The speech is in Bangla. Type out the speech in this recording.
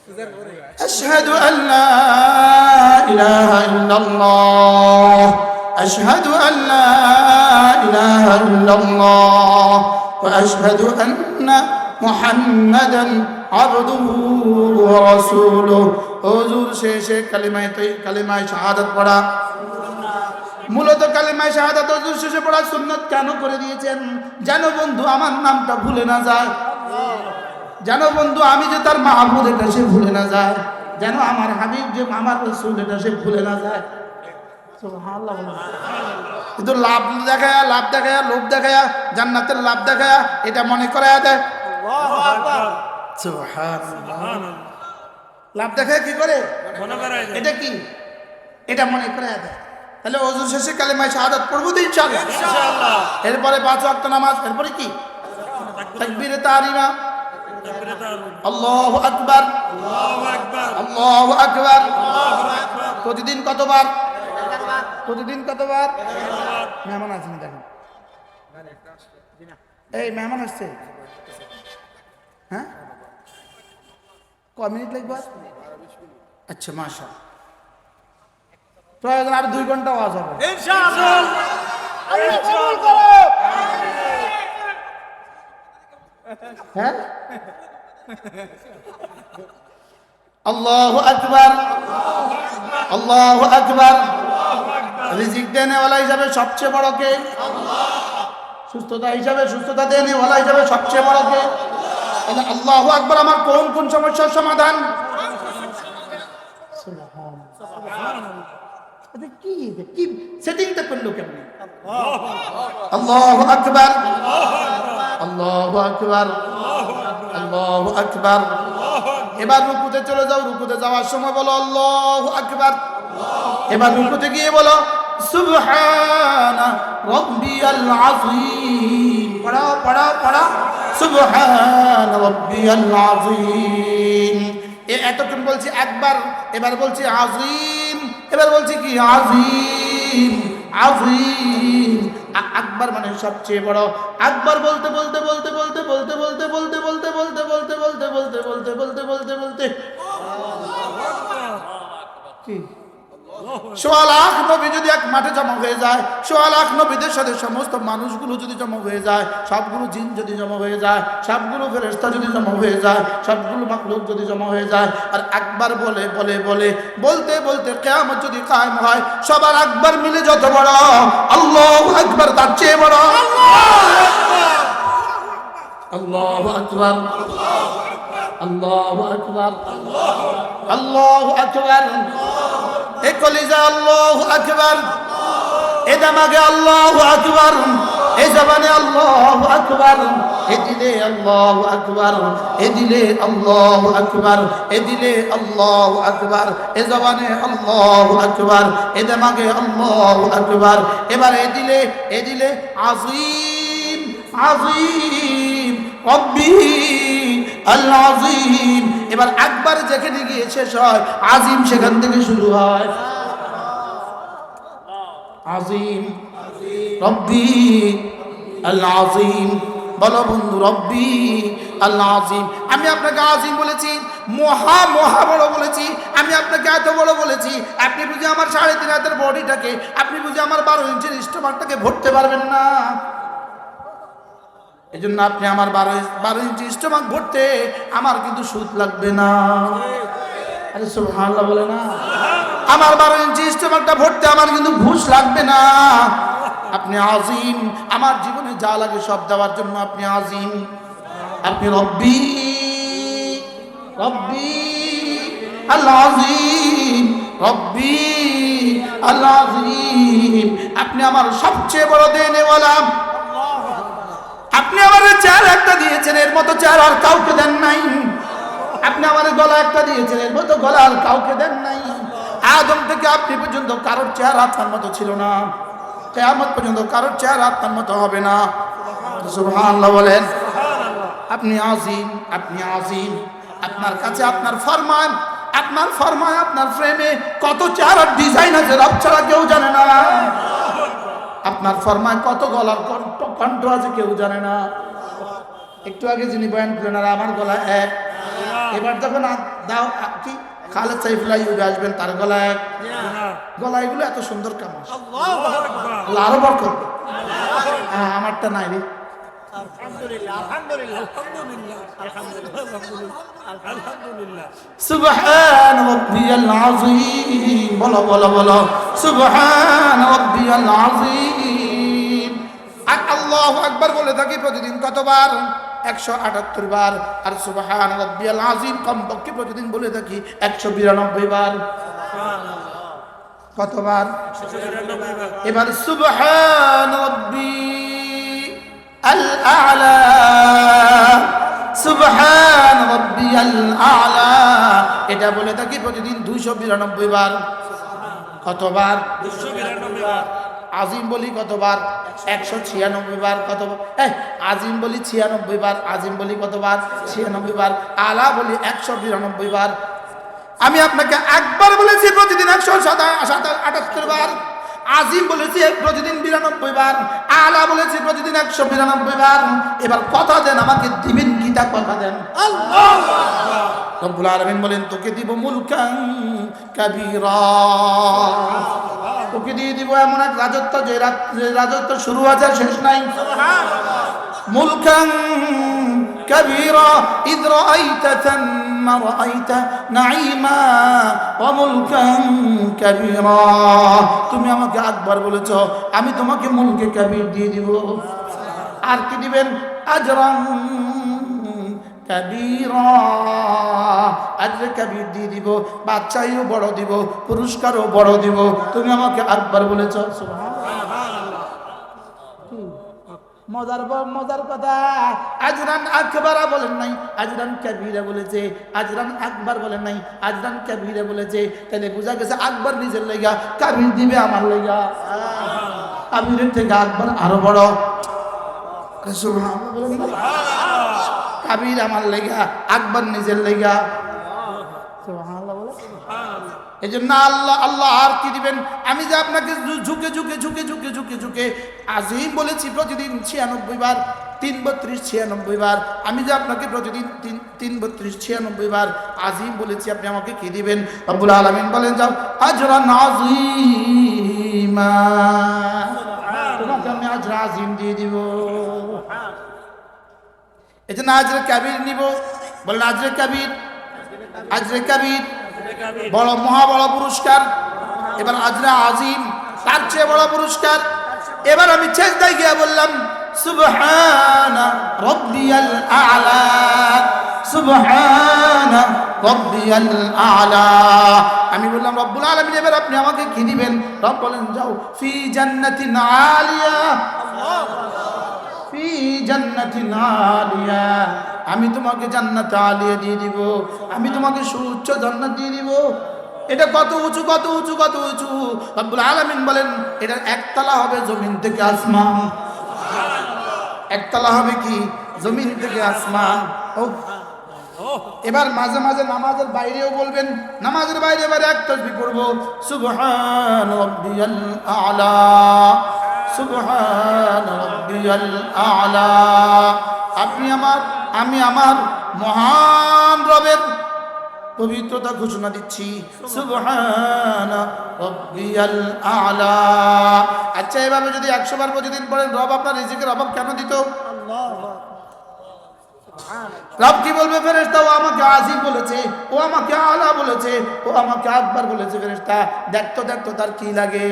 আশহাদু আল্লা ইলাহা ইল্লাল্লাহ আশহাদু আল্লা ইলাহা ইল্লাল্লাহ ওয়া আশহাদু আন্না মুহাম্মাদান আবদুহু ওয়া রাসূলুহু। হুজুর শেষে কালিমায়ে শাহাদাত পড়া, মূলত কালিমায়ে শাহাদাত হুজুর শেষে পড়া সুন্নাত কেন করে দিয়েছেন? যেন বন্ধু আমার নামটা ভুলে না যায়, যেন বন্ধু আমি যে তার মাহবুব এটা সে ভুলে না যায়, যেন আমার হাবিব যে আমার রাসূল এটা সে ভুলে না যায়। সুবহানাল্লাহ। কিন্তু লাভ দেখায়া লোভ দেখায়া জান্নাতের লাভ দেখায়া এটা মনে করায়া দেয়। আল্লাহু আকবার। সুবহানাল্লাহ। লাভ দেখায় কি করে? মনে করায় দেয়। এটা কি? এটা মনে করায়া দেয়। তাহলে ওযু শেষে কালিমায়ে শাহাদাত পড়ব তো ইনশাআল্লাহ। ইনশাআল্লাহ। এরপরে 5 ওয়াক্ত নামাজ, এরপরে কি? তাকবীরে তাহরিমা, আল্লাহু আকবার, আল্লাহু আকবার, আল্লাহু আকবার, আল্লাহু আকবার। প্রতিদিন কতবার? প্রতিদিন কতবার? মেহমান আছেন দেখেন, এই মেহমান আসছে, হ্যাঁ কয় মিনিট লাগবে? আচ্ছা মাশাআল্লাহ, প্রয়োজন আর 2 ঘন্টা ওয়াজ হবে ইনশাআল্লাহ। আল্লাহ কবুল করো। হ্যাঁ, আল্লাহু আকবার, আল্লাহু আকবার। রিজিক দেনেওয়ালা হিসাবে সবচেয়ে বড় কে? আল্লাহ। সুস্থতা হিসাবে, সুস্থতা দেনেওয়ালা হিসাবে সবচেয়ে বড় কে? আল্লাহ। আল্লাহু আকবার আমার কোন কোন সমস্যার সমাধান? সুবহানাল্লাহ। কি সেটিংটা করলো কেমন? আল্লাহু আকবার, আল্লাহু আকবার, আল্লাহু আকবার। এবার রুকুতে চলে যাও, রুকুতে যাওয়ার সময় বলো আল্লাহু আকবার। এবার রুকুতে গিয়ে বলো সুবহানা রাব্বিয়াল আযীম। পড়াও পড়াও পড়াও, সুবহানা রাব্বিয়াল আযীম। এতক্ষণ বলছি একবার, এবার বলছি আযীম, এবার বলছি কি আযীম, আযীম। আকবার মানে সবচেয়ে বড়। আকবার বলতে বলতে বলতে বলতে বলতে বলতে বলতে বলতে বলতে বলতে বলতে বলতে বলতে বলতে বলতে বলতে কি 1.5 লাখ নবী যদি এক মাঠে জমা হয়ে যায়, 1.5 লাখ নবীদের সাথে সমস্ত মানুষগুলো যদি জমা হয়ে যায়, সবগুলো জিন যদি জমা হয়ে যায়, সবগুলো ফেরেশতা যদি জমা হয়ে যায়, সবগুলো মাখলুক যদি জমা হয়ে যায়, আর আকবার বলে বলে বলে বলতে বলতে কিয়ামত যদি কায়েম হয়, সবার আকবার মিলে যত বড়, আল্লাহু আকবার তার চেয়ে বড়। আল্লাহু আকবার, আল্লাহু আকবার, আল্লাহু আকবার। এ কলিজা আল্লাহু আকবার, এ দামাগে আল্লাহু আকবার, এ জবানে আল্লাহু আকবার, এ দিলে আল্লাহু আকবার, এ দিলে আল্লাহু আকবার, এ দিলে আল্লাহু আকবার, এ জবানে আল্লাহু আকবার, এ দামাগে আল্লাহু আকবার। এবার এ দিলে আযীম, আযীম রব্বি আল আযীম। এবার আকবার যেখানে গিয়ে শেষ হয়, আযীম সেখান থেকে শুরু হয়। আযীম রব্বি আল আযীম। বলো বন্ধু রব্বি আল আযীম। আমি আপনাকে আযীম বলেছি, মহা মহা বড় বলেছি, আমি আপনাকে এত বড় বলেছি, আপনি বুঝি আমার 3.5 হাতের বডিটাকে, আপনি বুঝি আমার 12 ইঞ্চির স্টোমাকটাকে ভরতে পারবেন না। এই জন্য আপনি আমার 12 ইঞ্চি স্টোমাক ভরতে আমার কিন্তু সুদ লাগবে না। আরে সুবহানাল্লাহ বলে না। আমার 12 ইঞ্চি স্টোমাকটা ভরতে আমার কিন্তু ঘুষ লাগবে না। আপনি আযীম, আমার জীবনে যা লাগে সব দেওয়ার জন্য আপনি আযীম। আপনি রব্বি, রব্বি আল আযীম, রব্বি আল আযীম। আপনি আমার সবচেয়ে বড় দেনেওয়ালা। আপনি আমার চেহারা একটা দিয়েছেন, এর মতো চেহারা আর কাউকে দেন নাই। আপনি আমার গলা একটা দিয়েছেন, এর মতো গলা আর কাউকে দেন নাই। আদম থেকে আপনি পর্যন্ত কারোর চেহারা আপনার মতো ছিল না, কিয়ামত পর্যন্ত কারোর চেহারা আপনার মতো হবে না। সুবহানাল্লাহ বলেন। আপনি আযীম, আপনি আযীম। আপনার কাছে আপনার ফরমান, আপনার ফরমান, আপনার ফ্রেমে কত চেহারার ডিজাইন আছে রব ছাড়া কেউ জানে না। আপনার ফরমায় কত গলার কণ্ঠ আছে কেউ জানে না। একটু আগে যিনি বয়ান করলেন আর আমার গলা এক, এবার যখন দাও কি খালেদ সাইফুল্লাহ ইউবে আসবেন, তার গলায় গলায়গুলো এত সুন্দর কামাল, আল্লাহ আরো বরকত করবে। হ্যাঁ, আমারটা নাই রে। সুবহান রাব্বিয়াল আযীম, বলো বলো বলো, সুবহান রাব্বিয়াল আযীম। আর আল্লাহু আকবার বলে থাকি প্রতিদিন কতবার? 178 বার। আর সুবহান রাব্বিয়াল আযীম কমপক্ষে প্রতিদিন বলে থাকি 192 বার। কতবার? এবার সুবহান রাব্বিয়াল আ'লা, সুবহান রাব্বিয়াল আ'লা, এটা বলে থাকি প্রতিদিন 292 বার। কতবার? 292 বার। আজিম বলি কতবার? 196 বার। কতবার? আজিম বলি 96 বার। আজিম বলি কতবার? 96 বার। আলা বলি 192 বার। আমি আপনাকে একবার বলেছি প্রতিদিন 178 বার। আজিম বলেছি প্রতিদিন 92 বার। আলা বলেছি প্রতিদিন 192 বার। এবার কথা দেন, আমাকে দিবেন কিটা? কথা দেন। আল্লাহু আকবার। রব্বুল আলামিন বলেন, তোকে দিব মুলকান কাবীরা, তোকে দিয়ে দিব এমন এক রাজত্ব যে রাজত্ব শুরু আছে শেষ নাই। মুলকান কাবীরা ইদ রাআইতা থাম্মা রাআইতা নাঈমা ওয়া মুলকান কাবীরা। তুমি আমাকে আকবার বলেছো, আমি তোমাকে মুলকে কাবীর দিয়ে দিব। আর কি দিবেন? আজরান কাবীরা, আজরে কাবীর দিয়ে দিব, বাচ্চাইও বড় দিব, পুরস্কারও বড় দিব। তুমি আমাকে আকবার বলেছো। সুবহানাল্লাহ। মজার কথা, আজরান আকবারা বলেন নাই, আজরান কাবীরা বলেছে। আজরান আকবার বলেন নাই, আজরান কাবীরা বলেছে। তাহলে বোঝা গেছে আকবার নিজের লাইগা, কাবীর দিবে আমার লাইগা। কাবীরের থেকে আকবার আরো বড়। সুবহানাল্লাহ বলেন না? কাবীর আমার লাইগা, আকবার নিজের লাইগা। সুবহানাল্লাহ বলে। এই জন্য আল্লাহ আর কি দিবেন? আমি যে আপনাকে ঝুঁকে ঝুঁকে ঝুঁকে ঝুঁকে ঝুঁকে ঝুঁকে আজিম বলেছি প্রতিদিন 96 বার, 3 32 96 বার। আমি যে আপনাকে প্রতিদিন 3 32 96 বার আজিম বলেছি, আপনি আমাকে কি দিবেন? রব্বুল আলামিন বলেন, যাও আজরান আযীমা, তোমাকে আমি আজর আজিম দিয়ে দিব। এই জন্য আজরে কাবীর নিব। বলেন আজরে কাবীর, আজরে কাবীর বড় মহা বড় পুরস্কার। এবার আজরে আজিম, তার চেয়ে বড় পুরস্কার। এবার আমি সেজদায় গিয়ে বললাম, সুবহানা রাব্বিয়াল আ'লা, সুবহানা রাব্বিয়াল আ'লা। আমি বললাম, রব্বুল আলামিন এবার আপনি আমাকে কি দিবেন? রব বলেন, যাও ফি জান্নাতিন আলিয়া, ফি জান্নাতিন আলিয়া, আমি তোমাকে জান্নাত আলিয়া দিয়ে দিব। আমি তোমাকে সুউচ্চ জান্নাত দিয়ে দিব। এটা কত উঁচু, কত উঁচু, কত উঁচু! রব্বুল আলামিন বলেন, এটা একতলা হবে জমিন থেকে আসমান। একতলা হবে কি? জমিন থেকে আসমান। এবার মাঝে মাঝে নামাজের বাইরেও বলবেন, নামাজের বাইরে এবার এক তাসবিহ পড়ব, সুবহান রাব্বিয়াল আ'লা, সুবহান রাব্বিয়াল আ'লা। আপনি আমার, আমি আমার মহান রবের পবিত্রতা ঘোষণা দিচ্ছি, সুবহান রাব্বিয়াল আ'লা। আচ্ছা, এভাবে যদি 100 বার প্রতিদিন পড়েন, রব আপনার রিজিকের অভাব কেন দিত? রব কি বলবে? ফেরেশতা, ও আমাকে আজিম বলেছে, ও আমাকে আলা বলেছে, ও আমাকে আকবার বলেছে। ফেরেশতা দেখতো দেখতো তার কি লাগে।